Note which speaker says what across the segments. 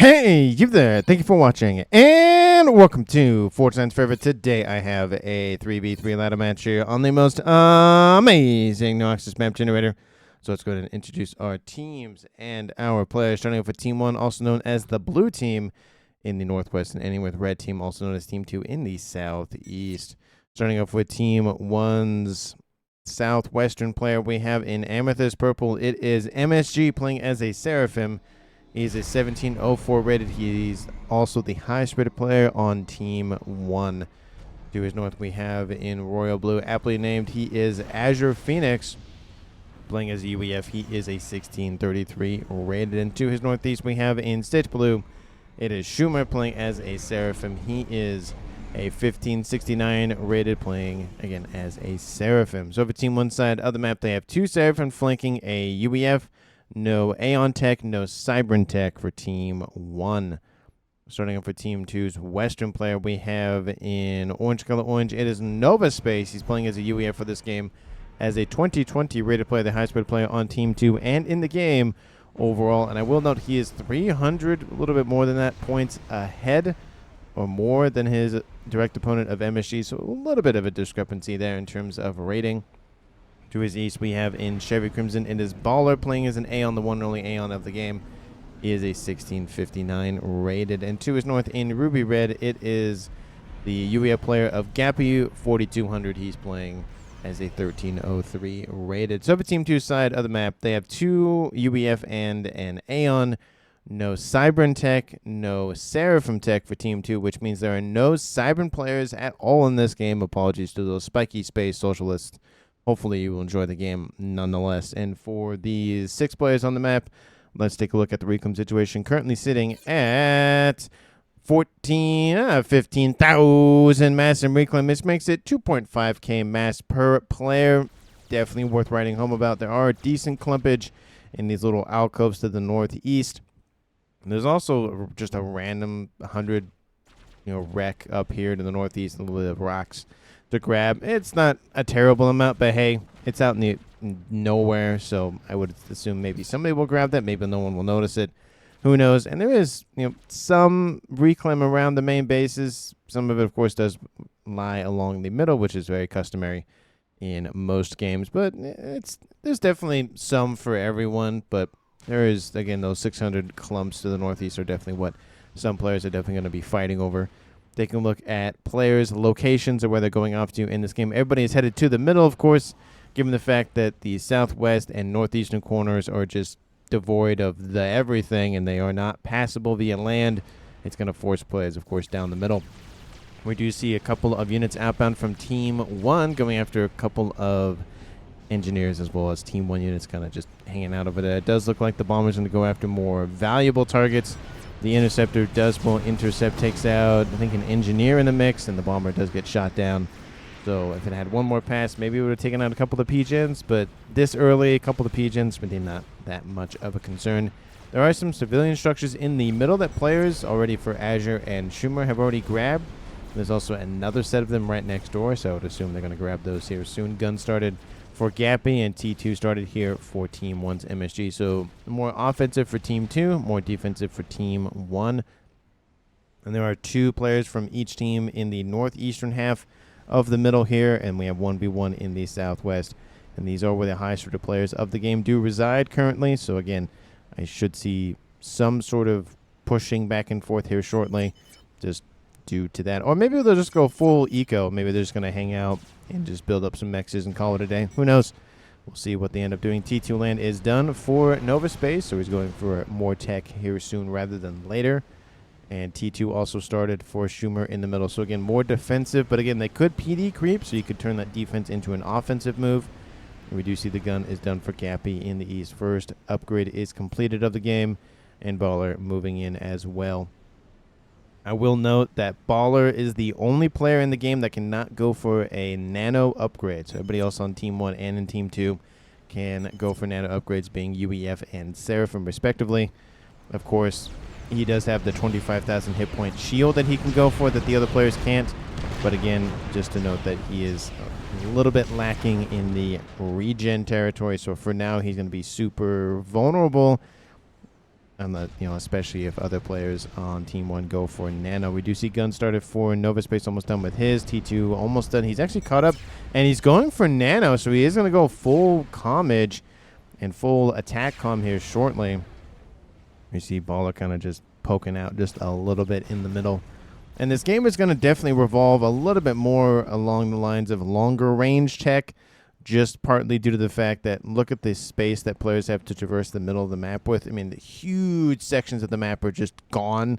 Speaker 1: Hey, you there. Thank you for watching. And welcome to Fortnite's Favorite. Today I have a 3v3 ladder match here on the most amazing no access map generator. So let's go ahead and introduce our teams and our players. Starting off with Team 1, also known as the Blue Team in the Northwest, and ending with Red Team, also known as Team 2 in the Southeast. Starting off with Team 1's Southwestern player, we have in Amethyst Purple, it is MSG playing as a Seraphim. He's a 1704 rated. He's also the highest rated player on Team 1. To his north, we have in Royal Blue, aptly named, he is Azure Phoenix. Playing as UEF, he is a 1633 rated. And to his northeast, we have in Stitch Blue, it is Schumer playing as a Seraphim. He is a 1569 rated, playing again as a Seraphim. So for Team 1 side of the map, they have two Seraphim flanking a UEF. No Aeon Tech, no Cybern Tech for Team 1. Starting off for Team 2's Western player, we have in Orange Color Orange, it is Nova Space. He's playing as a UEF for this game as a 2020 rated player, the highest rated player on Team 2 and in the game overall. And I will note he is 300, a little bit more than that, points ahead or more than his direct opponent of MSG. So a little bit of a discrepancy there in terms of rating. To his east, we have in Chevy Crimson, it is Baller playing as an Aeon, the one and only Aeon of the game. He is a 1659 rated. And to his north, in Ruby Red, it is the UEF player of Gappy 4200. He's playing as a 1303 rated. So for Team 2 side of the map, they have two UEF and an Aeon. No Cybern Tech, no Seraphim Tech for Team 2, which means there are no Cybern players at all in this game. Apologies to those spiky space socialists. Hopefully you will enjoy the game nonetheless. And for the 6 players on the map, let's take a look at the reclaim situation. Currently sitting at 15,000 mass in reclaim. This makes it 2.5k mass per player. Definitely worth writing home about. There are a decent clumpage in these little alcoves to the northeast. And there's also just a random 100 wreck up here to the northeast, a little bit of rocks to grab. It's not a terrible amount, but hey, it's out in the nowhere, so I would assume maybe somebody will grab that. Maybe no one will notice it. Who knows? And there is some reclaim around the main bases. Some of it, of course, does lie along the middle, which is very customary in most games. But there's definitely some for everyone. But there is, again, those 600 clumps to the northeast are definitely what some players are definitely going to be fighting over. Taking a look at players' locations or where they're going off to in this game. Everybody is headed to the middle, of course, given the fact that the southwest and northeastern corners are just devoid of the everything, and they are not passable via land. It's going to force players, of course, down the middle. We do see a couple of units outbound from Team 1 going after a couple of engineers, as well as Team 1 units kind of just hanging out over there. It does look like the bombers are going to go after more valuable targets. The interceptor does intercept, takes out, I think, an engineer in the mix, and the bomber does get shot down. So if it had one more pass, maybe it would have taken out a couple of PGens, but this early, a couple of PGens, but not that much of a concern. There are some civilian structures in the middle that players already for Azure and Schumer have already grabbed. There's also another set of them right next door, so I would assume they're going to grab those here soon. Gun started for Gappy, and T2 started here for Team 1's MSG. So more offensive for Team 2, more defensive for Team 1. And there are 2 players from each team in the northeastern half of the middle here, and we have 1v1 in the southwest. And these are where the highest rated players of the game do reside currently. So again, I should see some sort of pushing back and forth here shortly, just due to that. Or maybe they'll just go full eco. Maybe they're just going to hang out and just build up some mexes and call it a day. Who knows? We'll see what they end up doing. T2 land is done for Nova Space, so he's going for more tech here soon rather than later. And T2 also started for Schumer in the middle. So again, more defensive, but again, they could PD creep, so you could turn that defense into an offensive move. And we do see the gun is done for Gappy in the east. First upgrade is completed of the game, and Baller moving in as well. I will note that Baller is the only player in the game that cannot go for a nano upgrade. So everybody else on Team 1 and in Team 2 can go for nano upgrades, being UEF and Seraphim respectively. Of course, he does have the 25,000 hit point shield that he can go for that the other players can't. But again, just to note that he is a little bit lacking in the regen territory. So for now, he's going to be super vulnerable Especially if other players on Team 1 go for Nano. We do see Gun started for Nova Space, almost done with his. T2 almost done. He's actually caught up, and he's going for Nano, so he is going to go full commage and full attack comm here shortly. You see Baller kind of just poking out just a little bit in the middle. And this game is going to definitely revolve a little bit more along the lines of longer range tech, just partly due to the fact that look at the space that players have to traverse the middle of the map with. I mean, the huge sections of the map are just gone.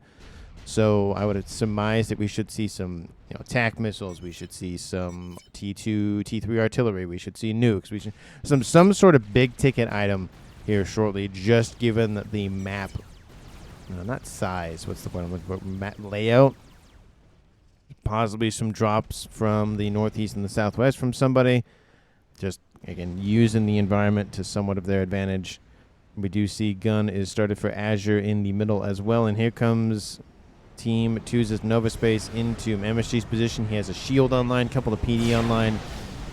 Speaker 1: So I would surmise that we should see some attack missiles. We should see some T2, T3 artillery. We should see nukes. We should some sort of big ticket item here shortly, just given the map. Not size. What's the point I'm looking for? Map layout. Possibly some drops from the northeast and the southwest from somebody. Just, again, using the environment to somewhat of their advantage. We do see Gun is started for Azure in the middle as well. And here comes Team 2's Nova Space into MSG's position. He has a shield online, couple of PD online.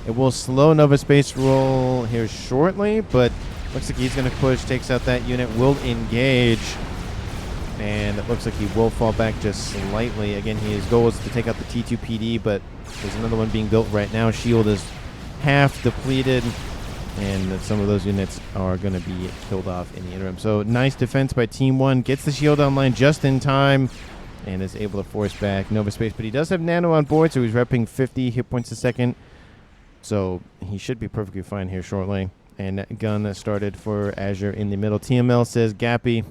Speaker 1: It will slow Nova Space roll here shortly, but looks like he's going to push, takes out that unit, will engage. And it looks like he will fall back just slightly. Again, his goal is to take out the T2 PD, but there's another one being built right now. Shield is half depleted, and some of those units are going to be killed off in the interim. So nice defense by Team 1. Gets the shield online just in time and is able to force back Nova Space. But he does have Nano on board, so he's repping 50 hit points a second. So he should be perfectly fine here shortly. And Gun started for Azure in the middle. TML says Gappy.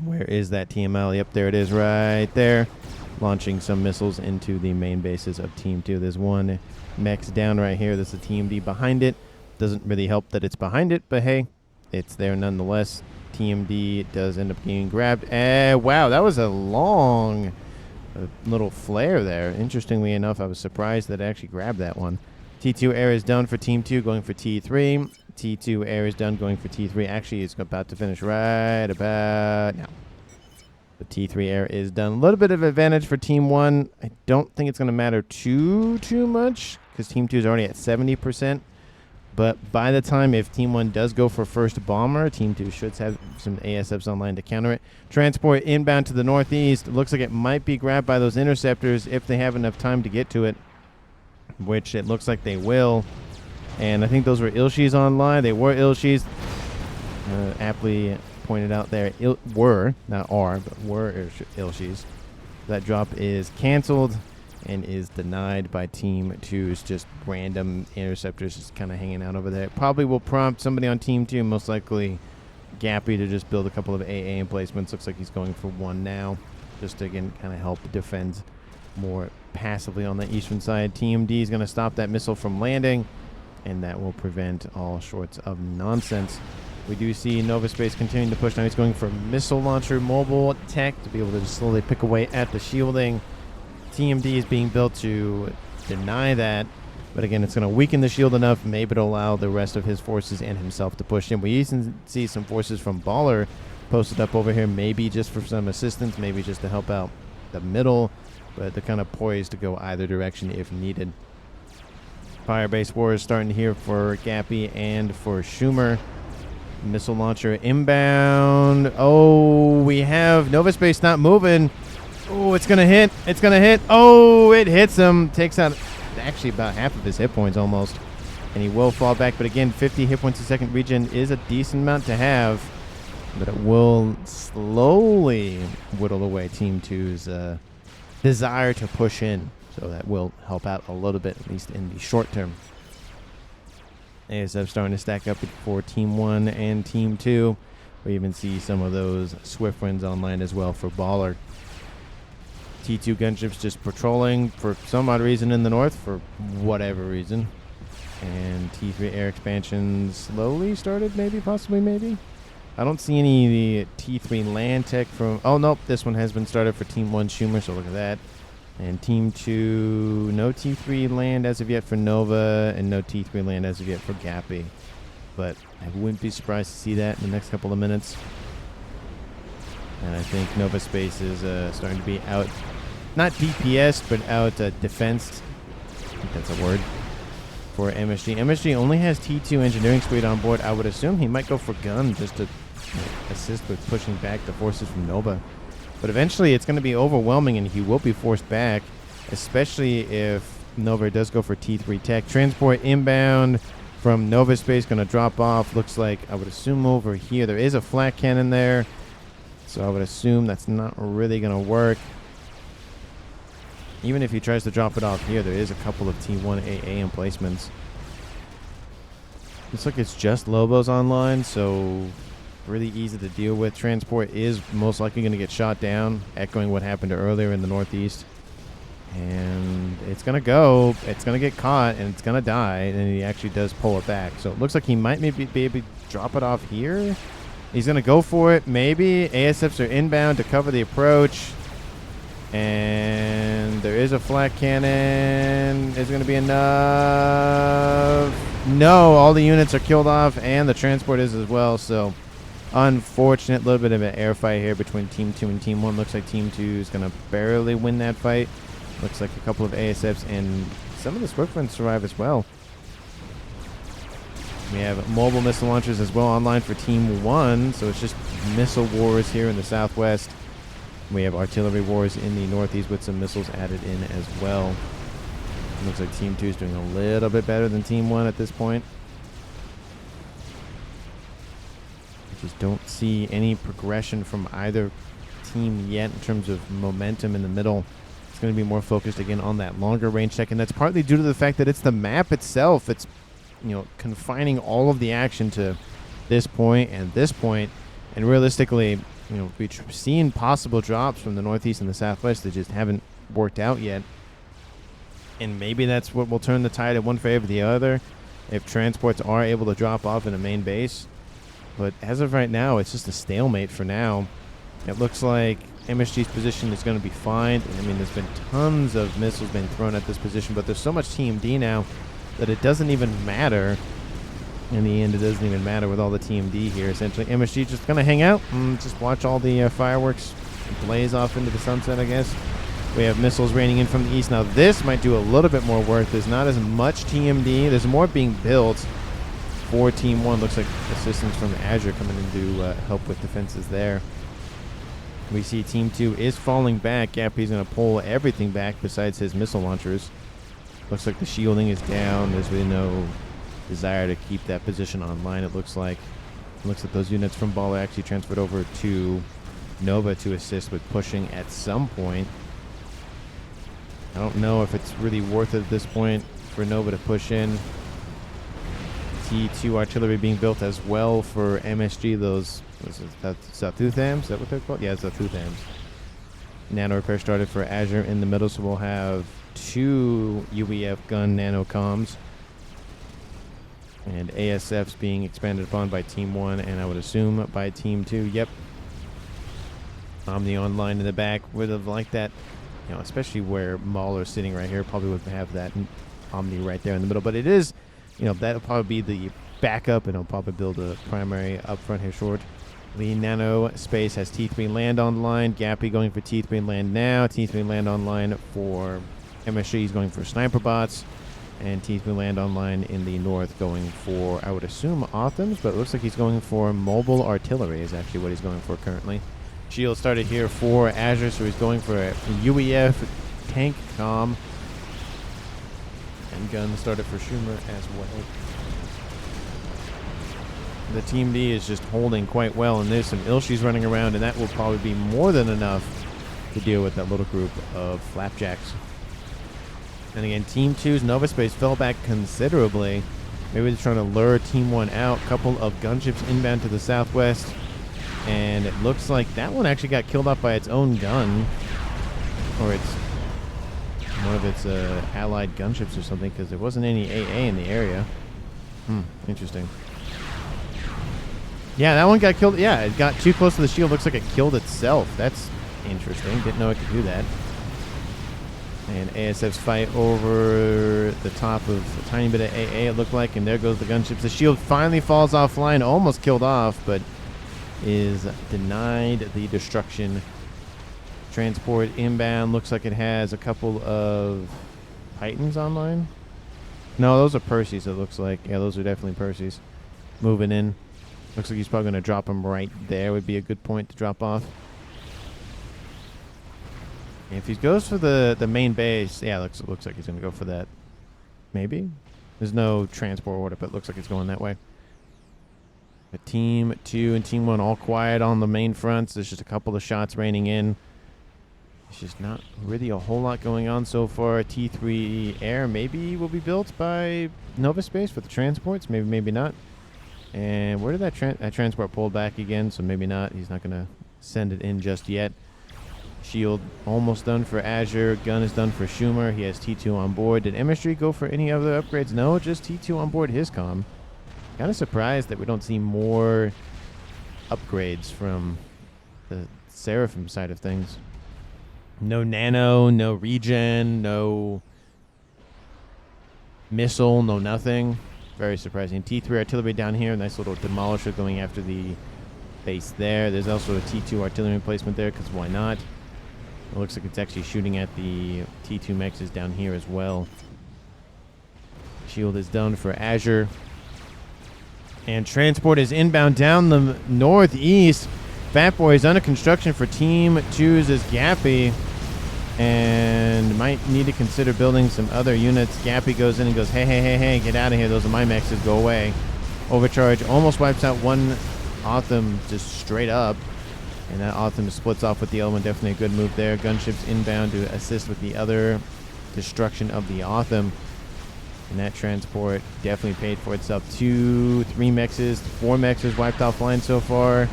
Speaker 1: Where is that TML? Yep, there it is right there. Launching some missiles into the main bases of Team 2. There's one mech's down right here. There's a TMD behind it. Doesn't really help that it's behind it, but hey, it's there nonetheless. TMD does end up getting grabbed. Wow, that was a long little flare there. Interestingly enough, I was surprised that I actually grabbed that one. T2 air is done for Team 2, going for T3. T2 air is done, going for T3. Actually, it's about to finish right about now. The T3 air is done. A little bit of advantage for Team 1. I don't think it's going to matter too much because Team 2 is already at 70%. But by the time if Team 1 does go for first bomber, Team 2 should have some ASFs online to counter it. Transport inbound to the northeast. It looks like it might be grabbed by those interceptors if they have enough time to get to it, which it looks like they will. And I think those were Ilshis online. They were Ilshis. Aptly pointed out there. Were, not are, but were Ilshis. That drop is canceled and is denied by Team 2's just random interceptors just kind of hanging out over there. Probably will prompt somebody on Team 2, most likely Gappy, to just build a couple of AA emplacements. Looks like he's going for one now, just to, again, kind of help defend more passively on the eastern side. TMD is going to stop that missile from landing, and that will prevent all sorts of nonsense. We do see Nova Space continuing to push. Now he's going for missile launcher mobile tech to be able to just slowly pick away at the shielding. TMD is being built to deny that, but again, it's going to weaken the shield enough, maybe to allow the rest of his forces and himself to push in. We even see some forces from Baller posted up over here, maybe just for some assistance, maybe just to help out the middle, but they're kind of poised to go either direction if needed. Firebase war is starting here for Gappy and for Schumer. Missile launcher inbound. Oh, we have Nova Space not moving. Oh, it's going to hit. It's going to hit. Oh, it hits him. Takes out actually about half of his hit points almost. And he will fall back. But again, 50 hit points a second regen is a decent amount to have. But it will slowly whittle away Team 2's desire to push in. So that will help out a little bit, at least in the short term. ASF starting to stack up for Team 1 and Team 2. We even see some of those Swift Winds online as well for Baller. T2 gunships just patrolling for some odd reason in the north, for whatever reason. And T3 air expansion slowly started, maybe, possibly, maybe. I don't see any T3 land tech from... Oh, nope, this one has been started for Team 1 Schumer, so look at that. And Team 2, no T3 land as of yet for Nova, and no T3 land as of yet for Gappy. But I wouldn't be surprised to see that in the next couple of minutes. And I think Nova Space is starting to be out, not DPS, but out defensed. I think that's a word for MSG. MSG only has T2 engineering speed on board. I would assume he might go for gun just to assist with pushing back the forces from Nova. But eventually it's going to be overwhelming, and he will be forced back, especially if Nova does go for T3 tech. Transport inbound from Nova space, going to drop off. Looks like, I would assume, over here. There is a flat cannon there, so I would assume that's not really going to work. Even if he tries to drop it off here, there is a couple of T1 AA emplacements. Looks like it's just Lobos online, so really easy to deal with. Transport is most likely going to get shot down, echoing what happened earlier in the northeast. And it's going to go. It's going to get caught, and it's going to die, and he actually does pull it back. So it looks like he might maybe be able to drop it off here. He's going to go for it, maybe. ASFs are inbound to cover the approach. And there is a flat cannon. Is it going to be enough? No, all the units are killed off, and the transport is as well. So unfortunate, little bit of an air fight here between Team 2 and Team 1. Looks like Team 2 is going to barely win that fight. Looks like a couple of ASFs and some of the Swiftwinds survive as well. We have mobile missile launchers as well online for Team 1. So it's just missile wars here in the southwest. We have artillery wars in the northeast with some missiles added in as well. Looks like Team 2 is doing a little bit better than Team 1 at this point. Just don't see any progression from either team yet in terms of momentum in the middle. It's going to be more focused again on that longer range tech, and that's partly due to the fact that it's the map itself. It's, you know, confining all of the action to this point and this point, and realistically, you know, we've seen possible drops from the northeast and the southwest that just haven't worked out yet. And maybe that's what will turn the tide in one favor or the other if transports are able to drop off in a main base. But as of right now, it's just a stalemate for now. It looks like MSG's position is going to be fine. I mean, there's been tons of missiles being thrown at this position, but there's so much TMD now that it doesn't even matter. In the end, it doesn't even matter with all the TMD here. Essentially, MSG just going to hang out and just watch all the fireworks blaze off into the sunset, I guess. We have missiles raining in from the east. Now, this might do a little bit more work. There's not as much TMD. There's more being built for Team 1. Looks like assistance from Azure coming in to help with defenses there. We see Team 2 is falling back. Gappy's going to pull everything back besides his missile launchers. Looks like the shielding is down. There's really no desire to keep that position online, it looks like. It looks like those units from Baller actually transferred over to Nova to assist with pushing at some point. I don't know if it's really worth it at this point for Nova to push in. T2 artillery being built as well for MSG. Those, Zathuthams? Is that what they're called? Yeah, Zathuthams. Nano repair started for Azure in the middle, so we'll have 2 UEF gun nano comms. And ASFs being expanded upon by Team 1, and I would assume by Team 2. Yep. Omni online in the back would have liked that, you know, especially where Mauler's sitting right here. Probably would have that Omni right there in the middle. But it is, you know, that'll probably be the backup, and it'll probably build a primary up front here short. The Nano Space has T3 land online. Gappy going for T3 land now. T3 land online for MSG is going for sniper bots. And T3 land online in the north going for, I would assume, Othams, but it looks like he's going for mobile artillery is actually what he's going for currently. Shield started here for Azure, so he's going for a UEF tank comm. And gun started for Schumer as well. The Team D is just holding quite well, and there's some Ilshis running around, and that will probably be more than enough to deal with that little group of flapjacks. And again, Team 2's Nova Space fell back considerably. Maybe they're trying to lure Team 1 out. Couple of gunships inbound to the southwest. And it looks like that one actually got killed off by its own gun. Or it's one of its allied gunships or something, because there wasn't any AA in the area. Interesting. Yeah, that one got killed. Yeah, it got too close to the shield. Looks like it killed itself. That's interesting. Didn't know it could do that. And ASFs fight over the top of a tiny bit of AA, it looked like, and there goes the gunships. The shield finally falls offline, almost killed off, but is denied the destruction. Transport inbound, looks like it has a couple of Titans online. No, those are Perseus, it looks like. Yeah, those are definitely Perseus. Moving in. Looks like he's probably going to drop him right there. Would be a good point to drop off. If he goes for the main base, yeah, looks like he's going to go for that. Maybe? There's no transport order, but it looks like it's going that way. But Team 2 and Team 1 all quiet on the main fronts. There's just a couple of shots raining in. There's just not really a whole lot going on so far. T3 Air maybe will be built by Nova Space for the transports. Maybe, maybe not. And where did that transport pull back again? So maybe not. He's not going to send it in just yet. Shield almost done for Azure. Gun is done for Schumer. He has T2 on board. Did MSG go for any other upgrades? No, just T2 on board his comm. Kind of surprised that we don't see more upgrades from the Seraphim side of things. No nano, no regen, no missile, no nothing. Very surprising. T3 artillery down here. Nice little demolisher going after the base there. There's also a T2 artillery emplacement there because why not? It looks like it's actually shooting at the T2 mexes down here as well. Shield is done for Azure. And transport is inbound down the northeast. Fat Boy is under construction for Team 2's Gappy. And might need to consider building some other units. Gappy goes in and goes, hey, hey, hey, hey, get out of here. Those are my mexes. Go away. Overcharge almost wipes out one Otham just straight up. And that Otham splits off with the other one. Definitely a good move there. Gunships inbound to assist with the other destruction of the Otham. And that transport definitely paid for itself. 2, 3 mexes, 4 mexes wiped offline so far.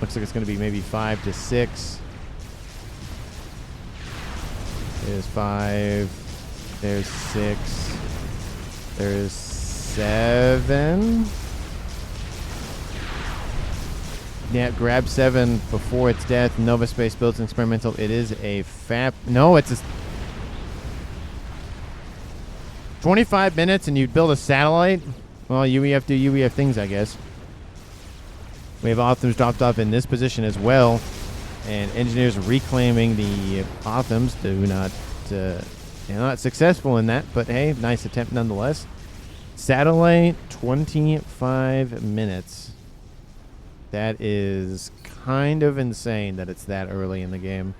Speaker 1: Looks like it's going to be maybe 5 to 6. There's 5. There's 6. There's 7. Yeah, grab 7 before its death. Nova Space builds an experimental. It is a FAP. No, it's a 25 minutes and you'd build a satellite? Well, UEF do UEF things, I guess. We have Othams dropped off in this position as well. And engineers reclaiming the Othams. They're not successful in that, but hey, nice attempt nonetheless. Satellite, 25 minutes. That is kind of insane that it's that early in the game.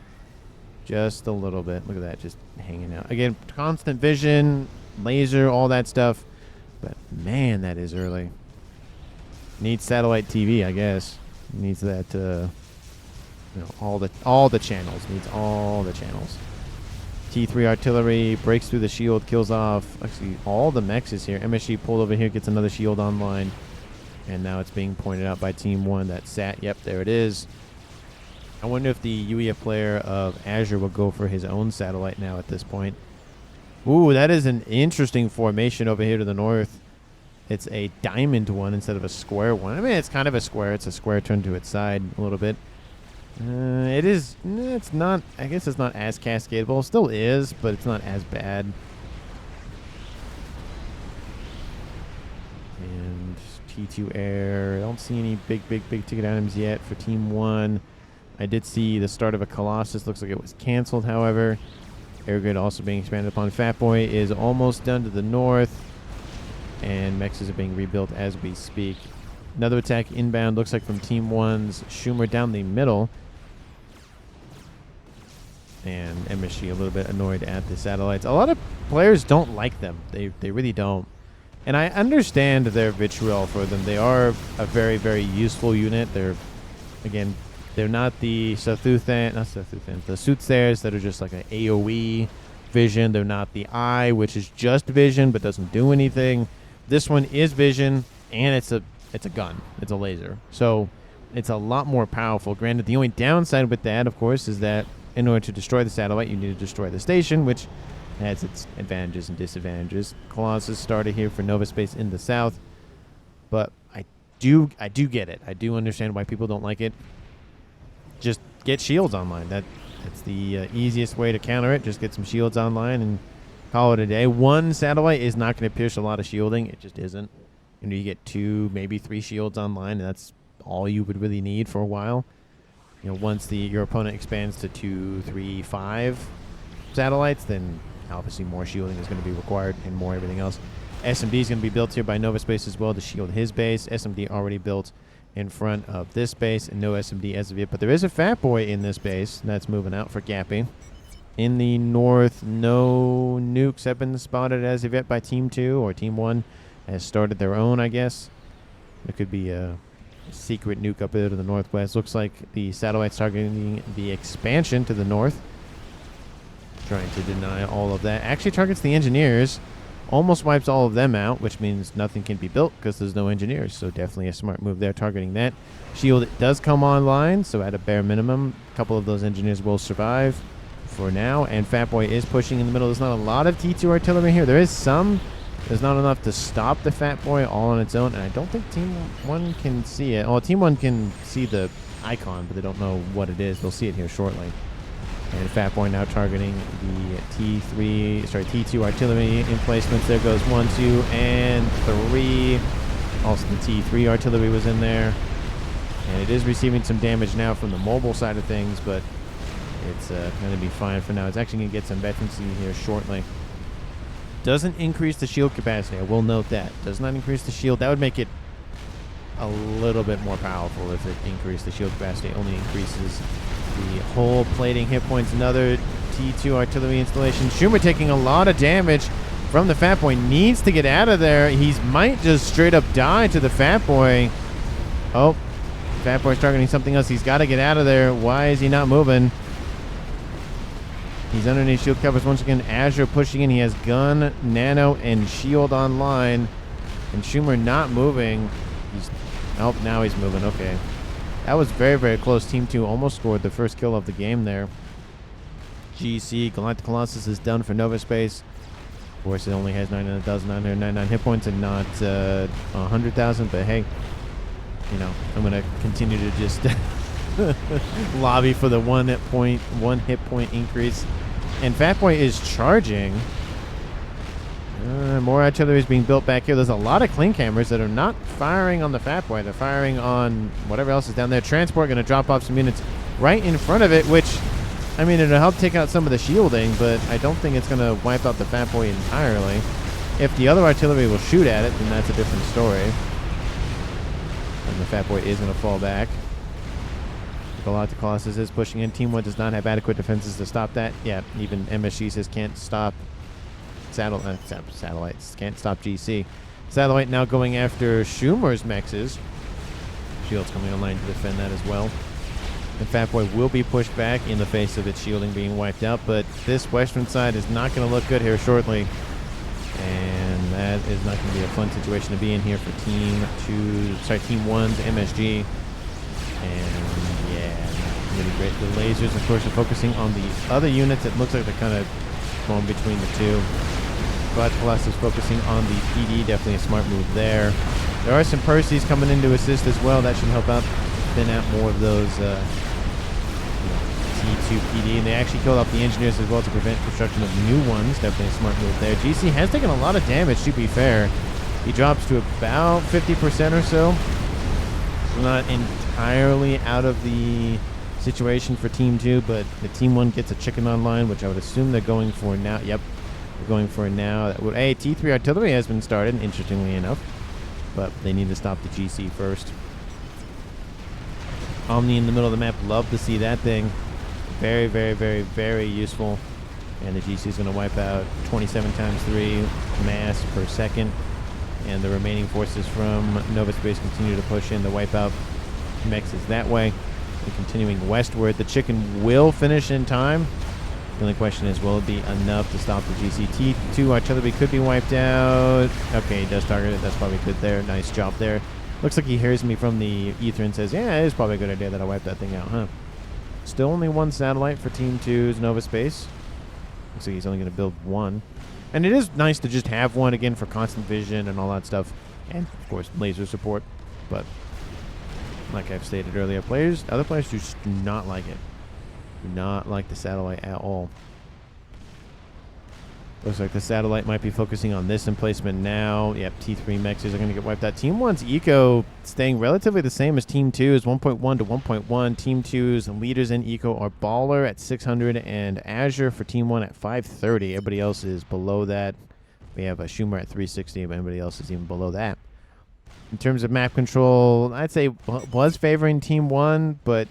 Speaker 1: Just a little bit. Look at that, just hanging out. Again, constant vision, laser, all that stuff. But man, that is early. Needs satellite TV, I guess. Needs that, all the channels. Needs all the channels. T3 artillery breaks through the shield, kills off actually all the mexes here. MSG pulled over here, gets another shield online. And now it's being pointed out by Team 1 that sat. Yep, there it is. I wonder if the UEF player of Azure will go for his own satellite now at this point. Ooh, that is an interesting formation over here to the north. It's a diamond one instead of a square one. I mean, it's kind of a square. It's a square turned to its side a little bit. It is. It's not. I guess it's not as cascadable. It still is, but it's not as bad. And T2 Air. I don't see any big ticket items yet for Team 1. I did see the start of a Colossus. Looks like it was canceled, however. Air grid also being expanded upon. Fat Boy is almost done to the north. And mexes are being rebuilt as we speak. Another attack inbound. Looks like from Team 1's Schumer down the middle. And MSG a little bit annoyed at the satellites. A lot of players don't like them. They really don't. And I understand their vitriol for them. They are a very useful unit. They're not the the Soothsayers that are just like an AoE vision. They're not the Eye, which is just vision but doesn't do anything. This one is vision, and it's a gun. It's a laser. So it's a lot more powerful. Granted, the only downside with that, of course, is that in order to destroy the satellite, you need to destroy the station, which has its advantages and disadvantages. Colossus started here for Nova Space in the south, but I do get it. I do understand why people don't like it. Just get shields online. That's the easiest way to counter it. Just get some shields online and call it a day. One satellite is not going to pierce a lot of shielding. It just isn't. You get 2, maybe 3 shields online, and that's all you would really need for a while. Once your opponent expands to 2, 3, 5 satellites, then obviously more shielding is going to be required and more everything else. SMD is going to be built here by Nova Space as well to shield his base. SMD already built in front of this base, and no SMD as of yet. But there is a Fat Boy in this base, and that's moving out for Gappy. In the north, no nukes have been spotted as of yet by Team 2, or Team 1 has started their own, I guess. There could be a secret nuke up there to the northwest. Looks like the satellite's targeting the expansion to the north. Trying to deny all of that. Actually targets the engineers. Almost wipes all of them out, which means nothing can be built because there's no engineers. So definitely a smart move there, targeting that. Shield does come online, so at a bare minimum, a couple of those engineers will survive for now. And Fat Boy is pushing in the middle. There's not a lot of T2 artillery here. There is some. There's not enough to stop the Fat Boy all on its own. And I don't think Team 1 can see it. Oh, Team 1 can see the icon, but they don't know what it is. They'll see it here shortly. And Fat Boy now targeting the T2 artillery emplacements. There goes 1, 2, and 3. Also the T3 artillery was in there. And it is receiving some damage now from the mobile side of things, but it's going to be fine for now. It's actually going to get some veterancy here shortly. Doesn't increase the shield capacity. I will note that. Does not increase the shield. That would make it a little bit more powerful if it increased the shield capacity. It only increases the whole plating hit points. Another T2 artillery installation. Schumer taking a lot of damage from the Fat Boy. Needs to get out of there. He might just straight up die to the Fat Boy. Oh, Fat Boy's targeting something else. He's got to get out of there. Why is he not moving? He's underneath shield covers once again. Azure pushing in. He has gun, nano, and shield online. And Schumer not moving. Oh, now he's moving. Okay. That was very, very close. Team 2 almost scored the first kill of the game there. GC, Galactic Colossus is done for Nova Space. Of course, it only has 999 hit points and not 100,000. But hey, you know, I'm going to continue to just lobby for the one hit point increase. And Fat Boy is charging. More artillery is being built back here. There's a lot of clean cameras that are not firing on the Fat Boy. They're firing on whatever else is down there. Transport going to drop off some units right in front of it, which, I mean, it'll help take out some of the shielding, but I don't think it's going to wipe out the Fat Boy entirely. If the other artillery will shoot at it, then that's a different story. And the Fat Boy is going to fall back. Galactic Colossus is pushing in. Team 1 does not have adequate defenses to stop that. Yeah, even MSG says can't stop satellites. Can't stop GC. Satellite now going after Schumer's mexes. Shield's coming online to defend that as well. And Fat Boy will be pushed back in the face of its shielding being wiped out, but this western side is not going to look good here shortly. And that is not going to be a fun situation to be in here for Team 1's MSG. And yeah, really great. The lasers, of course, are focusing on the other units. It looks like they're kind of going between the two. Galactic Colossus focusing on the PD. Definitely a smart move there. There are some Percys coming in to assist as well. That should help out, thin out more of those T2 PD. And they actually killed off the engineers as well to prevent construction of new ones. Definitely a smart move there. GC has taken a lot of damage, to be fair. He drops to about 50% or so. So not entirely out of the situation for Team 2, but the Team 1 gets a chicken online, which I would assume they're going for now. Yep, they're going for it now. Hey, T3 artillery has been started, interestingly enough, but they need to stop the GC first. Omni in the middle of the map, love to see that thing. Very, very, very, very useful. And the GC is going to wipe out 27 times 3 mass per second. And the remaining forces from Nova Space continue to push in to wipe out mexes that way. And continuing westward, the chicken will finish in time. The only question is, will it be enough to stop the GC? T2 artillery could be wiped out. Okay, he does target it. That's probably good there. Nice job there. Looks like he hears me from the ether and says, yeah, it is probably a good idea that I wipe that thing out, huh? Still only one satellite for Team 2's Nova Space. Looks like he's only going to build one. And it is nice to just have one, again, for constant vision and all that stuff. And, of course, laser support. But, like I've stated earlier, other players just do not like it. Do not like the satellite at all. Looks like the satellite might be focusing on this emplacement now. Yep, T3 mexes are going to get wiped out. Team 1's eco staying relatively the same as Team 2's, 1.1 to 1.1. Team 2's leaders in eco are Baller at 600 and Azure for Team 1 at 530. Everybody else is below that. We have a Schumer at 360, but everybody else is even below that. In terms of map control, I'd say was favoring Team 1, but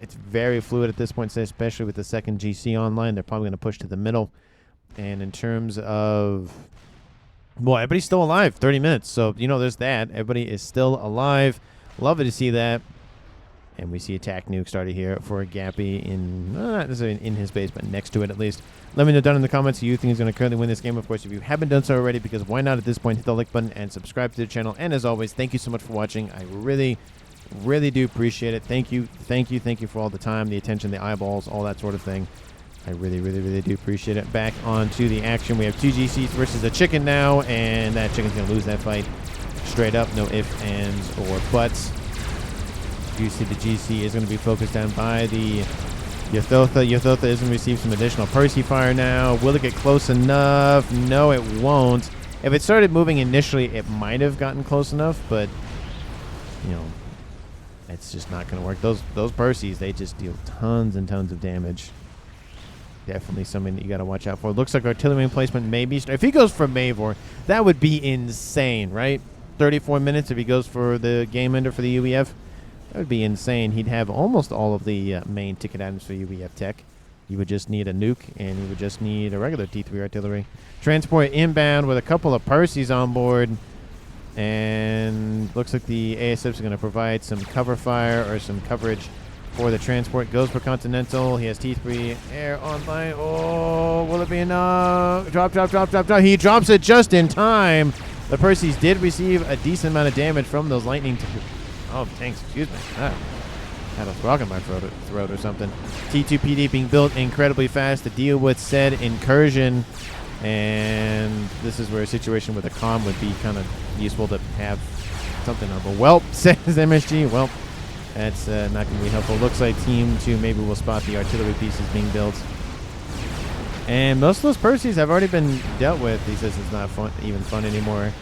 Speaker 1: it's very fluid at this point, especially with the second GC online. They're probably going to push to the middle. And in terms of... Well, everybody's still alive. 30 minutes. So, you know, there's that. Everybody is still alive. Love it to see that. And we see attack nuke started here for a Gappy in, not necessarily in his base, but next to it at least. Let me know down in the comments who you think is going to currently win this game. Of course, if you haven't done so already, because why not at this point, hit the like button and subscribe to the channel. And as always, thank you so much for watching. I really do appreciate it. Thank you for all the time, the attention, the eyeballs, all that sort of thing. I really do appreciate it. Back onto the action. We have two GCs versus a chicken now, and that chicken's going to lose that fight straight up. No ifs, ands, or buts. You see the GC is going to be focused down by the Ythotha. Ythotha is going to receive some additional Percy fire now. Will it get close enough? No, it won't. If it started moving initially, it might have gotten close enough, but, you know, it's just not going to work. Those Percys, they just deal tons and tons of damage. Definitely something that you got to watch out for. Looks like artillery placement may be... If he goes for Mavor, that would be insane, right? 34 minutes if he goes for the game ender for the UEF. That would be insane. He'd have almost all of the main ticket items for UEF tech. You would just need a nuke, and you would just need a regular T3 artillery. Transport inbound with a couple of Percys on board. And looks like the ASFs are going to provide some cover fire or some coverage for the transport. Goes for Continental. He has T3 air online. Oh, will it be enough? Drop. He drops it just in time. The Percys did receive a decent amount of damage from those lightning... Oh, thanks. Excuse me. I had a frog in my throat or something. T2PD being built incredibly fast to deal with said incursion. And this is where a situation with a comm would be kind of useful to have something of a whelp, says MSG. Well, that's not going to be helpful. Looks like Team 2 maybe will spot the artillery pieces being built. And most of those Percys have already been dealt with. He says it's not even fun anymore.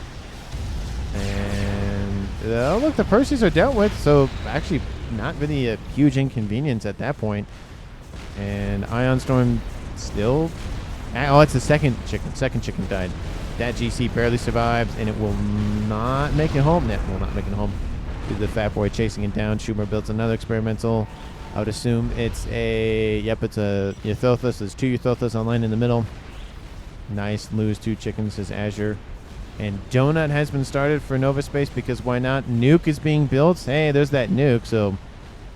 Speaker 1: And oh, look, the Percys are dealt with, so actually not really a huge inconvenience at that point. And Ion Storm still... Oh, it's the second chicken. Second chicken died. That GC barely survives, and it will not make it home. That will not make it home. The Fat Boy chasing it down. Schumer builds another experimental. I would assume it's a... Yep, it's a Ythotha. So there's two Ythothas online in the middle. Nice. Lose two chickens, says Azure. And Donut has been started for Nova Space because why not? Nuke is being built. Hey, there's that nuke. So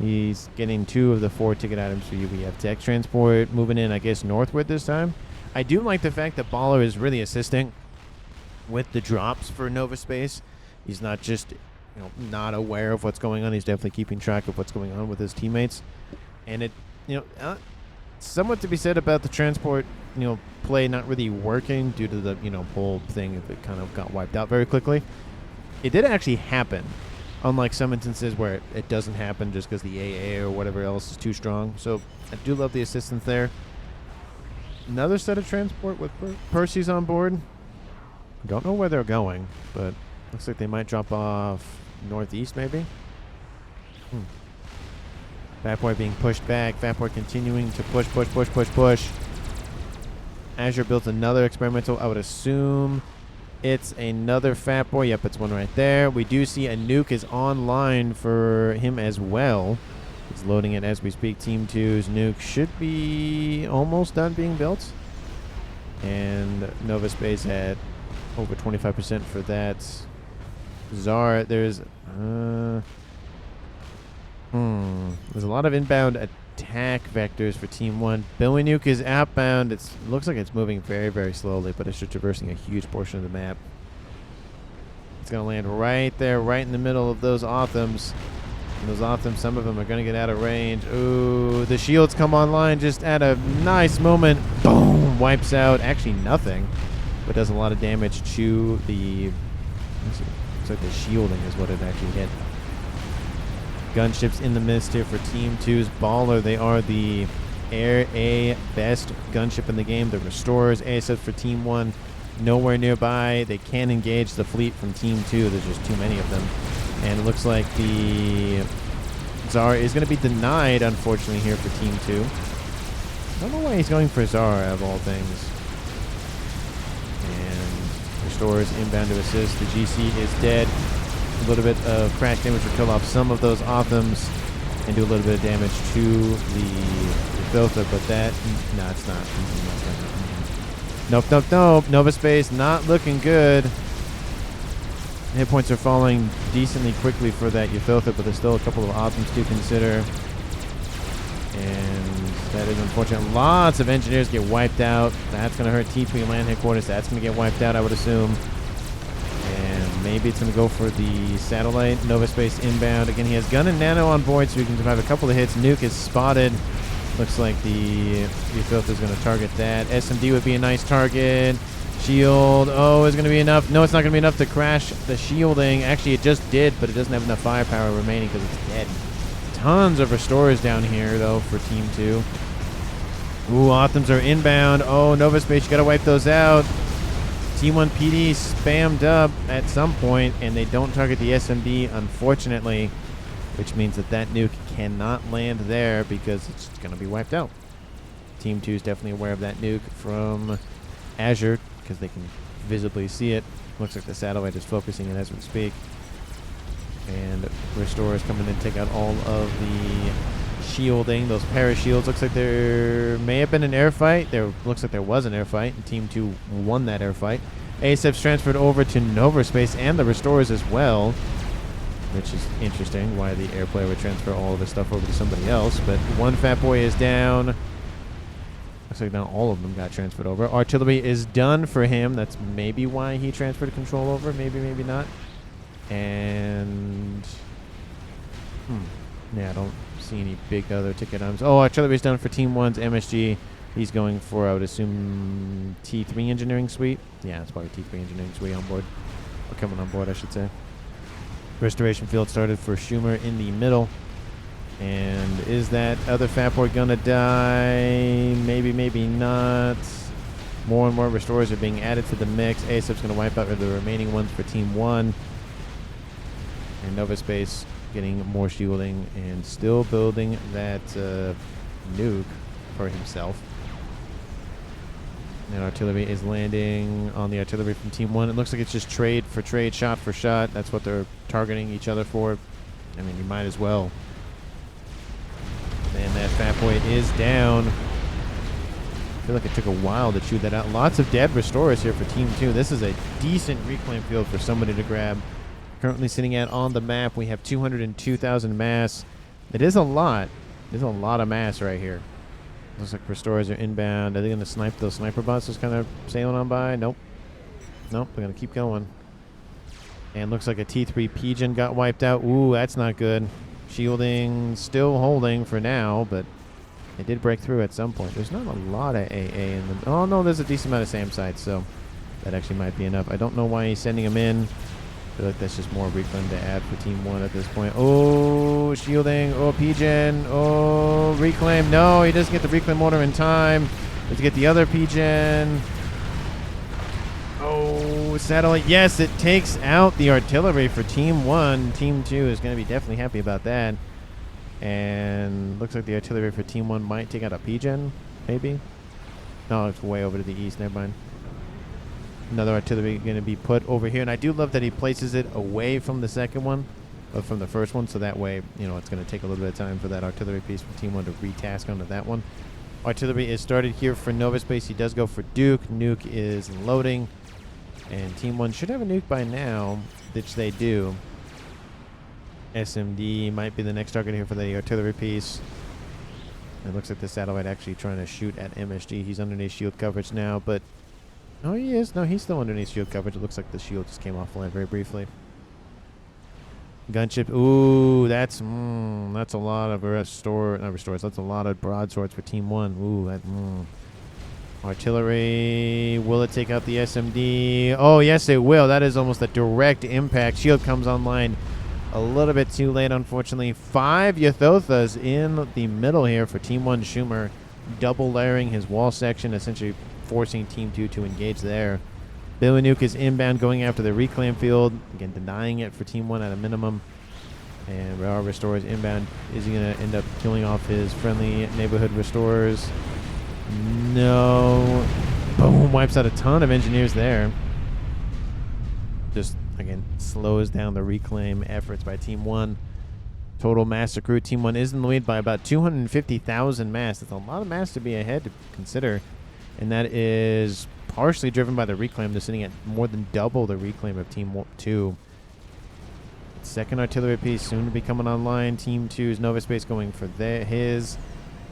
Speaker 1: he's getting 2 of the 4 ticket items for UEF tech. Transport moving in, I guess, northward this time. I do like the fact that Baller is really assisting with the drops for Nova Space. He's not just, you know, not aware of what's going on. He's definitely keeping track of what's going on with his teammates. And it, you know, somewhat to be said about the transport, you know, play not really working due to the, you know, whole thing. If it kind of got wiped out very quickly. It did actually happen, unlike some instances where it doesn't happen just because the AA or whatever else is too strong. So I do love the assistance there. Another set of transport with Percys on board. Don't know where they're going, but looks like they might drop off northeast maybe. Fat Boy being pushed back. Fat Boy continuing to push. Azure builds another experimental. I would assume it's another Fat Boy. Yep, it's one right there. We do see a nuke is online for him as well. He's loading it as we speak. Team 2's nuke should be almost done being built. And Nova Space at over 25% for that. Zara, there's a lot of inbound attack vectors for Team 1. Billy Nuke is outbound. It looks like it's moving very slowly, but it's just traversing a huge portion of the map. It's going to land right there, right in the middle of those Authams. And those Authams, some of them are going to get out of range. Ooh, the shields come online just at a nice moment. Boom! Wipes out actually nothing, but does a lot of damage to the... Looks like the shielding is what it actually hit. Gunships in the mist here for Team 2's Baller. They are the Air A best gunship in the game. The Restorers, ASF for Team 1, nowhere nearby. They can't engage the fleet from Team 2. There's just too many of them. And it looks like the Zara is going to be denied, unfortunately, here for Team 2. I don't know why he's going for Zara, of all things. And Restorers inbound to assist. The GC is dead. a little bit of crash damage to kill off some of those Othams and do a little bit of damage to the Filter, but that, no, it's not. Nope, nope, nope. Nova Space not looking good. Hit points are falling decently quickly for that Euthotha, but there's still a couple of options to consider. And that is unfortunate. Lots of engineers get wiped out. That's going to hurt TP land headquarters. That's going to get wiped out, I would assume. And maybe it's going to go for the satellite. Nova Space inbound. Again, he has gun and nano on board, so he can survive a couple of hits. Nuke is spotted. Looks like the Euthotha is going to target that. SMD would be a nice target. Shield. Oh, is going to be enough. No, it's not going to be enough to crash the shielding. Actually, it just did, but it doesn't have enough firepower remaining because it's dead. Tons of restorers down here, though, for Team 2. Ooh, Othams are inbound. Oh, Nova Space, you got to wipe those out. Team 1 PD spammed up at some point, and they don't target the SMD, unfortunately, which means that that nuke cannot land there because it's going to be wiped out. Team 2 is definitely aware of that nuke from Azure because they can visibly see it. Looks like the satellite is focusing it as we speak. And restorers coming in to take out all of the shielding. Those parashields. Looks like there may have been an air fight. Looks like there was an air fight, and Team 2 won that air fight. ASF's transferred over to Nova Space and the restorers as well, which is interesting why the air player would transfer all of his stuff over to somebody else. But one Fat Boy is down. Looks like now all of them got transferred over. Artillery is done for him. That's maybe why he transferred control over. Maybe, maybe not. And yeah, I don't see any big other ticket items. Oh, artillery is done for Team 1's MSG. He's going for, I would assume, T3 engineering suite. Yeah, it's probably T3 engineering suite on board. Or coming on board, I should say. Restoration field started for Schumer in the middle. And is that other Fat Boy gonna die? Maybe, maybe not. More and more restorers are being added to the mix. ASF's gonna wipe out the remaining ones for Team 1. And Nova Space getting more shielding and still building that nuke for himself. And artillery is landing on the artillery from Team 1. It looks like it's just trade for trade, shot for shot. That's what they're targeting each other for. I mean, you might as well. And that Fat Boy is down. I feel like it took a while to chew that out. Lots of dead restorers here for Team 2. This is a decent reclaim field for somebody to grab. Currently sitting at on the map, we have 202,000 mass. It is a lot. There's a lot of mass right here. Looks like restorers are inbound. Are they going to snipe those sniper bots just kind of sailing on by? Nope. Nope, they're going to keep going. And looks like a T3 Pigeon got wiped out. Ooh, that's not good. Shielding still holding for now, but it did break through at some point. There's not a lot of AA in them. Oh, no, there's a decent amount of SAM sites, so that actually might be enough. I don't know why he's sending them in. I feel like that's just more reclaim to add for Team 1 at this point. Oh, shielding. Oh, Pigeon. Oh, reclaim. No, he doesn't get the reclaim order in time. Let's get the other Pigeon. Oh, satellite. Yes, it takes out the artillery for Team 1. Team 2 is going to be definitely happy about that. And looks like the artillery for Team 1 might take out a Pigeon, maybe. No, it's way over to the east. Never mind. Another artillery going to be put over here. And I do love that he places it away from the second one, or from the first one. So that way, you know, it's going to take a little bit of time for that artillery piece for Team 1 to retask onto that one. Artillery is started here for Nova Space. He does go for Duke. Nuke is loading. And Team 1 should have a nuke by now, which they do. SMD might be the next target here for the artillery piece. It looks like the satellite actually trying to shoot at MSG. He's underneath shield coverage now, but... Oh, he is. No, he's still underneath shield coverage. It looks like the shield just came off land very briefly. Gunship. Ooh, that's a lot of restores. That's a lot of broadswords for Team 1. Ooh, that... Artillery. Will it take out the SMD? Oh, yes, it will. That is almost a direct impact. Shield comes online a little bit too late, unfortunately. 5 Yathothas in the middle here for Team 1 Schumer. Double layering his wall section, essentially forcing Team 2 to engage there. Billy Nuke is inbound, going after the reclaim field. Again, denying it for Team 1 at a minimum. And our restorers inbound. Is he going to end up killing off his friendly neighborhood restorers? No. Boom. Wipes out a ton of engineers there. Just Again, slows down the reclaim efforts by Team 1. Total mass accrued. Team 1 is in the lead by about 250,000 mass. That's a lot of mass to be ahead to consider. And that is partially driven by the reclaim. They're sitting at more than double the reclaim of Team 2. Second artillery piece soon to be coming online. Team 2's Nova Space going for his.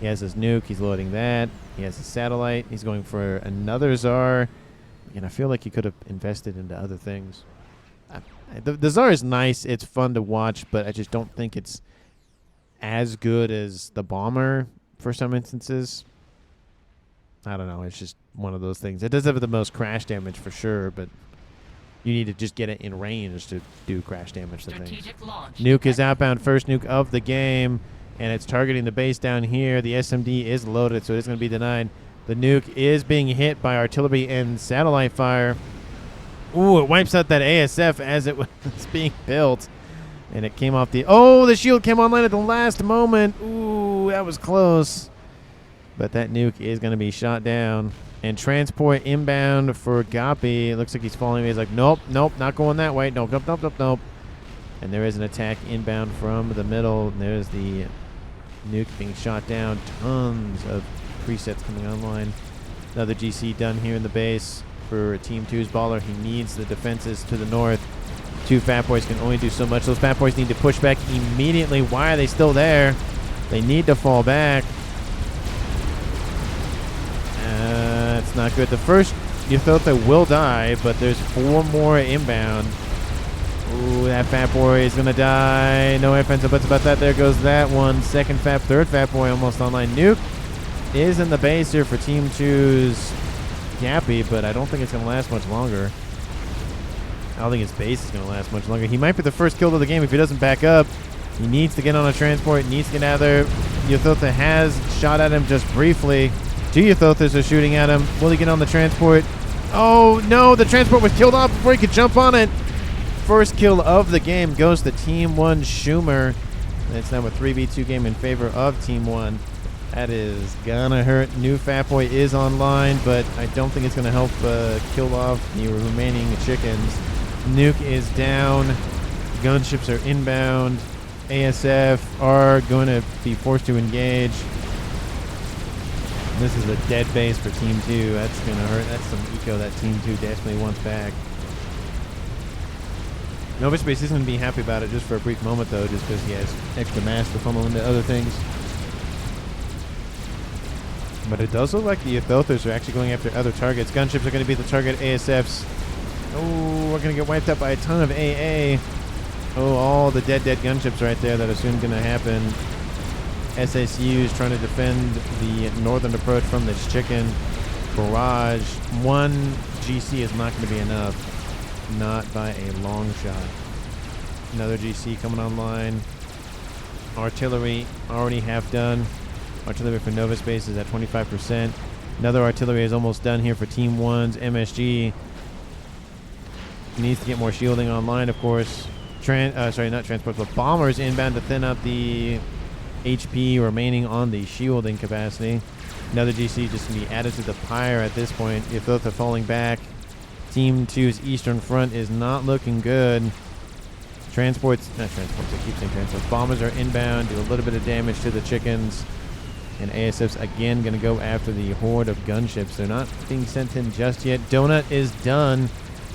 Speaker 1: He has his nuke. He's loading that. He has his satellite. He's going for another Tsar. And I feel like he could have invested into other things. The Tsar is nice. It's fun to watch, but I just don't think it's as good as the Bomber for some instances. I don't know. It's just one of those things. It does have the most crash damage for sure, but you need to just get it in range to do crash damage to things. Nuke is outbound, first nuke of the game, and it's targeting the base down here. The SMD is loaded, so it's going to be denied. The nuke is being hit by artillery and satellite fire. Ooh, it wipes out that ASF as it was being built. And it came off the... Oh, the shield came online at the last moment. Ooh, that was close. But that nuke is going to be shot down. And transport inbound for Gapi. It looks like he's falling. He's like, nope, nope, not going that way. Nope, nope, nope, nope, nope. And there is an attack inbound from the middle. And there's the nuke being shot down. Tons of presets coming online. Another GC done here in the base for Team 2's baller. He needs the defenses to the north. Two Fat Boys can only do so much. Those Fat Boys need to push back immediately. Why are they still there? They need to fall back. It's not good. The first Ythotha will die, but there's 4 more inbound. Ooh, that Fat Boy is going to die. No ifs, ands, or buts about that. There goes that one. Second Fat, third Fat Boy almost online. Nuke is in the base here for Team 2's Gappy, but I don't think it's going to last much longer. I don't think his base is going to last much longer. He might be the first kill of the game if he doesn't back up. He needs to get on a transport, needs to get out of there. Ythotha has shot at him just briefly. 2 Ythothas are shooting at him. Will he get on the transport? Oh, no, the transport was killed off before he could jump on it. First kill of the game goes to Team 1 Schumer. It's now a 3v2 game in favor of Team 1. That is gonna hurt. New Fat Boy is online, but I don't think it's gonna help kill off the remaining chickens. Nuke is down. Gunships are inbound. ASF are going to be forced to engage. This is a dead base for Team 2. That's going to hurt. That's some eco that Team 2 desperately wants back. Nova Space isn't going to be happy about it just for a brief moment, though, just because he has extra mass to funnel into other things. But it does look like the Ythothas are actually going after other targets. Gunships are going to be the target. ASFs. Oh, we're going to get wiped out by a ton of AA. Oh, all the dead gunships right there that are soon going to happen. SSU is trying to defend the northern approach from this chicken barrage. 1 GC is not going to be enough. Not by a long shot. Another GC coming online. Artillery already half done. Artillery for Nova Space is at 25%. Another artillery is almost done here for Team 1's MSG. Needs to get more shielding online, of course. Sorry, not transports, but bombers inbound to thin out the HP remaining on the shielding capacity. Another GC just going to be added to the pyre at this point. Ythotha falling back. Team 2's eastern front is not looking good. Not transports, I keep saying transports. Bombers are inbound, do a little bit of damage to the chickens. And ASF's again going to go after the horde of gunships. They're not being sent in just yet. Donut is done.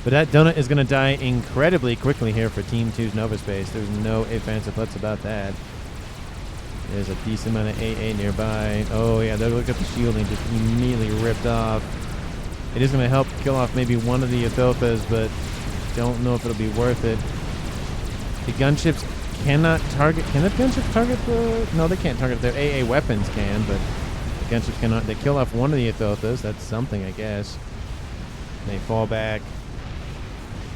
Speaker 1: But that Donut is going to die incredibly quickly here for Team 2's Nova Space. There's no ifs, ands, or buts about that. There's a decent amount of AA nearby. Oh, yeah, look at the shielding just immediately ripped off. It is going to help kill off maybe one of the Ythothas, but don't know if it'll be worth it. The gunships cannot target... Can the gunships target the... No, they can't target. Their AA weapons can, but the gunships cannot. They kill off one of the Ythothas. That's something, I guess. They fall back.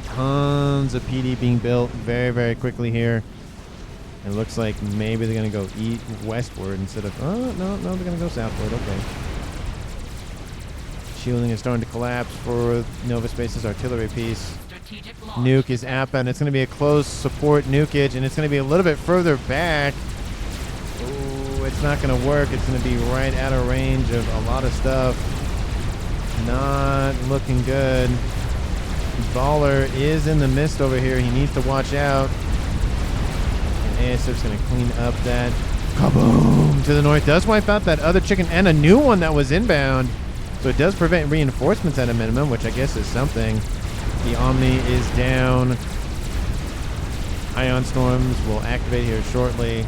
Speaker 1: Tons of PD being built very, very quickly here. It looks like maybe they're going to go westward instead of... Oh, no, they're going to go southward. Okay. Shielding is starting to collapse for Nova Space's artillery piece. Nuke is outbound. It's going to be a close support nukage, and it's going to be a little bit further back. Oh, it's not going to work. It's going to be right out of range of a lot of stuff. Not looking good. Baller is in the mist over here. He needs to watch out. And ASF's going to clean up that. Kaboom! To the north. Does wipe out that other chicken and a new one that was inbound. So it does prevent reinforcements at a minimum, which I guess is something. The Omni is down. Ion Storms will activate here shortly.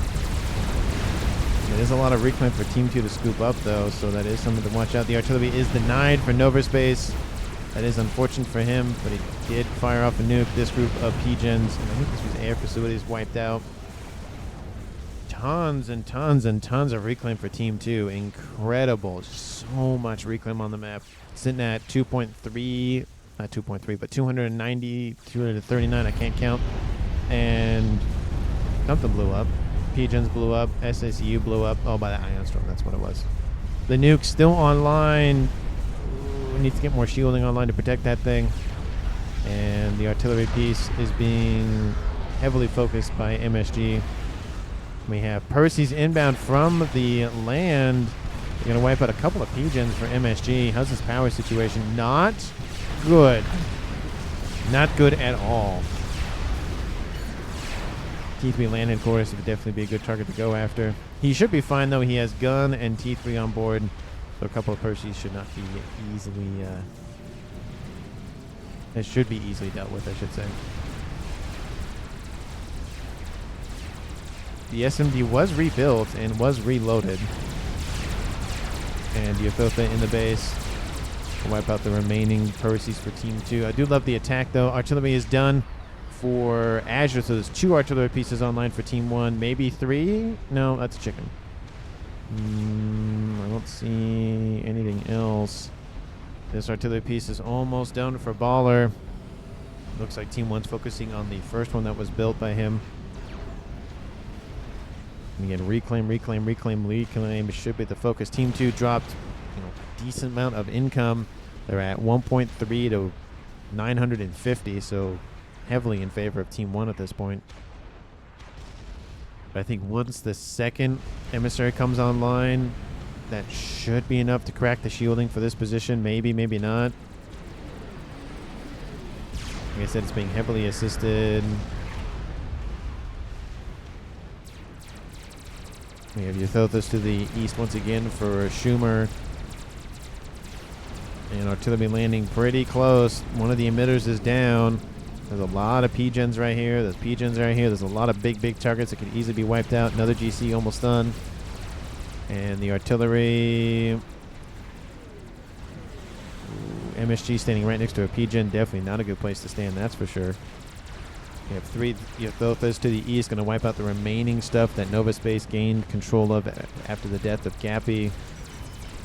Speaker 1: There's a lot of reclaim for Team 2 to scoop up, though, so that is something to watch out. The artillery is denied for Novaspace. That is unfortunate for him, but he did fire off a nuke. This group of P-Gens, and I think this was air facilities wiped out. Tons and tons and tons of reclaim for Team 2. Incredible. So much reclaim on the map. Sitting at 2.3, not 2.3, but 290, 239, I can't count. And something blew up. P-Gens blew up. SACU blew up. Oh, by the Ion Storm. That's what it was. The nuke's still online. We need to get more shielding online to protect that thing. And the artillery piece is being heavily focused by MSG. We have Percy's inbound from the land. They're going to wipe out a couple of P-Gens for MSG. How's this power situation? Not good. Not good at all. T3 land, of course, would definitely be a good target to go after. He should be fine, though. He has gun and T3 on board. So a couple of Percys should not be easily... it should be easily dealt with, I should say. The SMD was rebuilt and was reloaded. And Yothofa in the base. Wipe out the remaining Percys for Team 2. I do love the attack, though. Artillery is done for Azure, so there's 2 artillery pieces online for Team 1. Maybe 3? No, that's a chicken. I don't see anything else. This artillery piece is almost done for Baller. Looks like Team 1's focusing on the first one that was built by him. And again, reclaim should be the focus. Team 2 dropped a decent amount of income. They're at 1.3 to 950, so heavily in favor of Team 1 at this point. But I think once the second emissary comes online, that should be enough to crack the shielding for this position. Maybe, maybe not. Like I said, it's being heavily assisted. We have Yothothus to the east once again for Schumer. And artillery landing pretty close. One of the emitters is down. There's a lot of P-Gens right here. There's P-Gens right here. There's a lot of big targets that could easily be wiped out. Another GC almost done. And the artillery... MSG standing right next to a P-Gen. Definitely not a good place to stand, that's for sure. We have 3 Yothothas to the east. Going to wipe out the remaining stuff that Novaspace gained control of after the death of Gappy.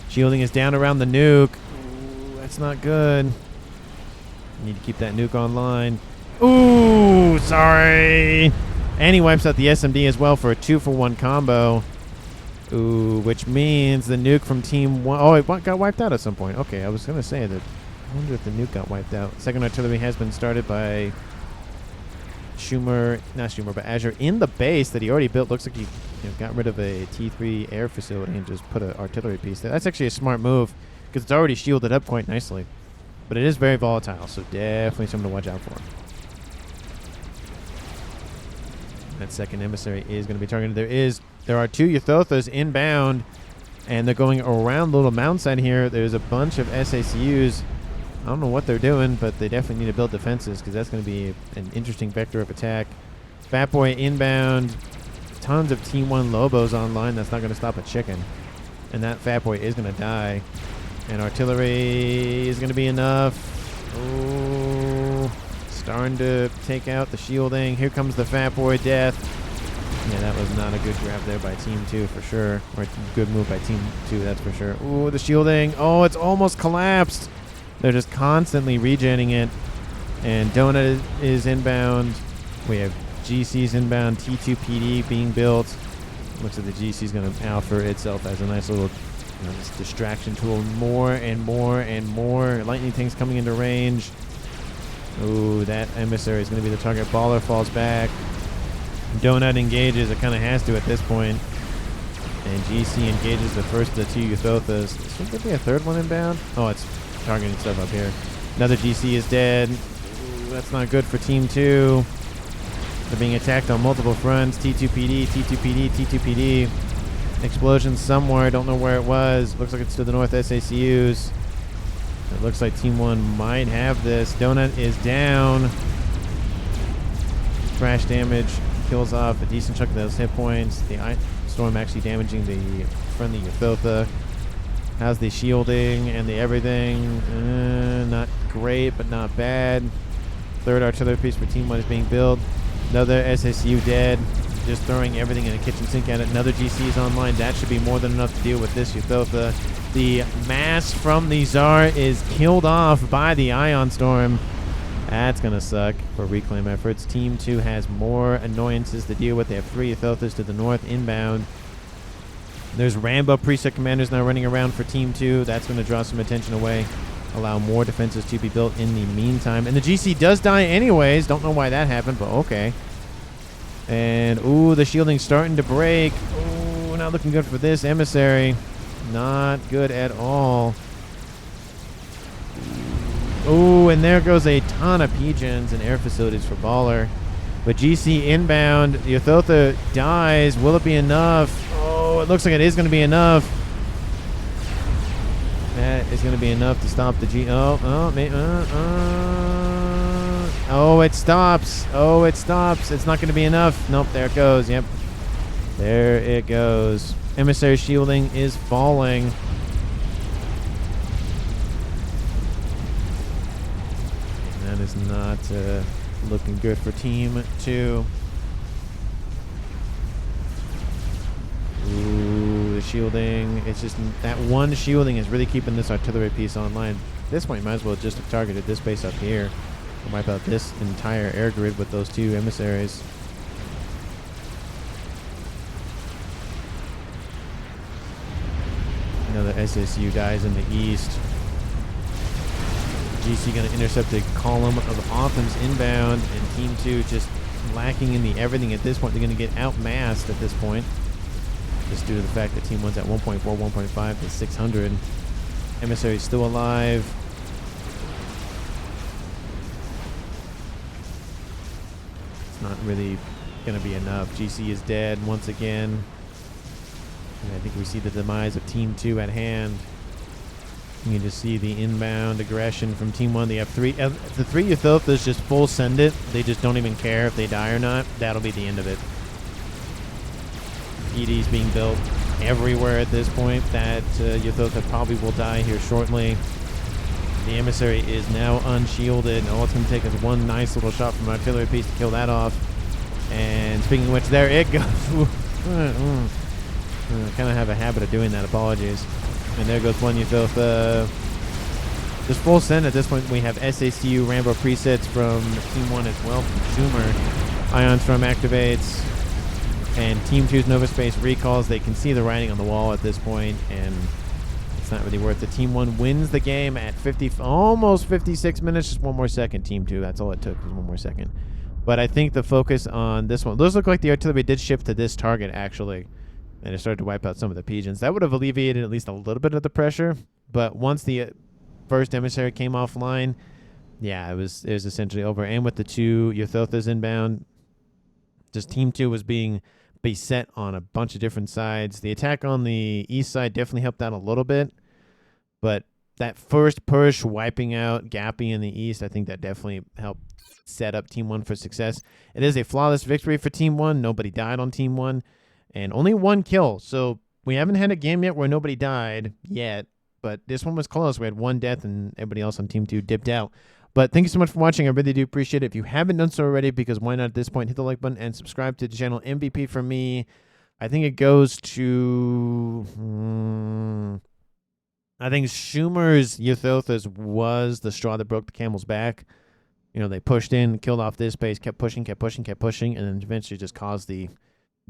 Speaker 1: Shielding is down around the nuke. Ooh, that's not good. Need to keep that nuke online. Ooh, sorry. And he wipes out the SMD as well for a 2-for-1 combo. Ooh, which means the nuke from Team 1... Oh, it got wiped out at some point. Okay, I was going to say that... I wonder if the nuke got wiped out. Second artillery has been started by Schumer... Not Schumer, but Azure in the base that he already built. Looks like he got rid of a T3 air facility and just put an artillery piece there. That's actually a smart move because it's already shielded up quite nicely. But it is very volatile, so definitely something to watch out for. That second emissary is going to be targeted. There are 2 Yothothas inbound, and they're going around the little mountainside here. There's a bunch of SACUs. I don't know what they're doing, but they definitely need to build defenses because that's going to be an interesting vector of attack. Fat Boy inbound. Tons of Team 1 Lobos online. That's not going to stop a chicken. And that Fat Boy is going to die. And artillery is going to be enough. Oh, starting to take out the shielding. Here comes the Fat Boy death. Yeah, that was not a good grab there by Team 2 for sure. Or a good move by Team 2, that's for sure. Ooh, the shielding. Oh, it's almost collapsed. They're just constantly regenning it. And Donut is inbound. We have GC's inbound. T2 PD being built. Looks like the GC's going to offer itself as a nice little this distraction tool. More and more and more lightning tanks coming into range. Ooh, that emissary is going to be the target. Baller falls back. Donut engages. It kind of has to at this point. And GC engages the first of the 2 Yothothas. Is there going to be a third one inbound? Oh, it's targeting stuff up here. Another GC is dead. that's not good for Team 2. They're being attacked on multiple fronts. T2PD, T2PD, T2PD. Explosion somewhere. Don't know where it was. Looks like it's to the north SACUs. It looks like Team 1 might have this. Donut is down. Crash damage kills off a decent chunk of those hit points. The Ice Storm actually damaging the friendly Ythotha. How's the shielding and the everything? Not great, but not bad. Third artillery piece for Team 1 is being built. Another SSU dead. Just throwing everything in a kitchen sink at it. Another GC is online. That should be more than enough to deal with this Ythotha. The mass from the Tsar is killed off by the Ion Storm. That's going to suck for reclaim efforts. Team 2 has more annoyances to deal with. They have 3 Ythothas to the north inbound. There's Rambo preset commanders now running around for Team 2. That's going to draw some attention away. Allow more defenses to be built in the meantime. And the GC does die anyways. Don't know why that happened, but okay. And, ooh, the shielding's starting to break. Ooh, not looking good for this emissary. Not good at all. Ooh, and there goes a ton of Pigeons and air facilities for Baller. But GC inbound. Ythotha dies. Will it be enough? Oh, it looks like it is going to be enough. That is going to be enough to stop the Oh, it stops. Oh, it stops. It's not going to be enough. Nope, there it goes. Yep. There it goes. Emissary shielding is falling. And that is not looking good for Team 2. Ooh, the shielding. It's just that one shielding is really keeping this artillery piece online. At this point, might as well just have targeted this base up here. We'll wipe out this entire air grid with those 2 emissaries. Another SSU dies in the east. GC going to intercept a column of Othams inbound, and Team 2 just lacking in the everything at this point. They're going to get outmassed at this point, just due to the fact that Team 1's at 1.4, 1.5 to 600. Emissary's still alive. It's not really going to be enough. GC is dead once again. And I think we see the demise of Team 2 at hand. You can just see the inbound aggression from Team 1. They have 3. The 3 Ythothas just full send it. They just don't even care if they die or not. That'll be the end of it. PD's being built everywhere at this point. That Ythotha probably will die here shortly. The emissary is now unshielded. All it's going to take is one nice little shot from an artillery piece to kill that off. And speaking of which, there it goes. I kind of have a habit of doing that. Apologies. And there goes one Ythotha. Just full send at this point. We have SACU Rambo presets from Team 1 as well from Schumer. Ion Storm activates. And Team 2's Nova Space recalls. They can see the writing on the wall at this point, and it's not really worth it. Team 1 wins the game at almost 56 minutes. Just one more second, Team 2. That's all it took, was one more second. But I think the focus on this one, those look like the artillery did shift to this target, actually. And it started to wipe out some of the Pigeons. That would have alleviated at least a little bit of the pressure. But once the first emissary came offline, yeah, it was essentially over. And with the 2 Ythothas inbound, just Team 2 was being beset on a bunch of different sides. The attack on the east side definitely helped out a little bit. But that first push, wiping out Gappy in the east, I think that definitely helped set up Team 1 for success. It is a flawless victory for Team 1. Nobody died on Team 1. And only 1 kill. So we haven't had a game yet where nobody died yet. But this one was close. We had 1 death and everybody else on Team 2 dipped out. But thank you so much for watching. I really do appreciate it. If you haven't done so already, because why not at this point, hit the like button and subscribe to the channel. MVP for me, I think it goes to... I think Schumer's Ythothas was the straw that broke the camel's back. You know, they pushed in, killed off this base, kept pushing, and then eventually just caused the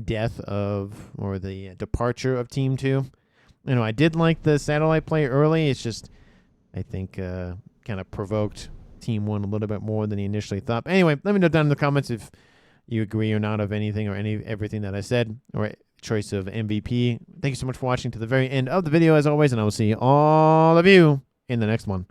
Speaker 1: death of, or the departure of Team 2. You know, I did like the satellite play early. It's just, I think, kind of provoked Team 1 a little bit more than he initially thought. But anyway, let me know down in the comments if you agree or not of anything or everything that I said, or choice of MVP. Thank you so much for watching to the very end of the video, as always, and I will see all of you in the next one.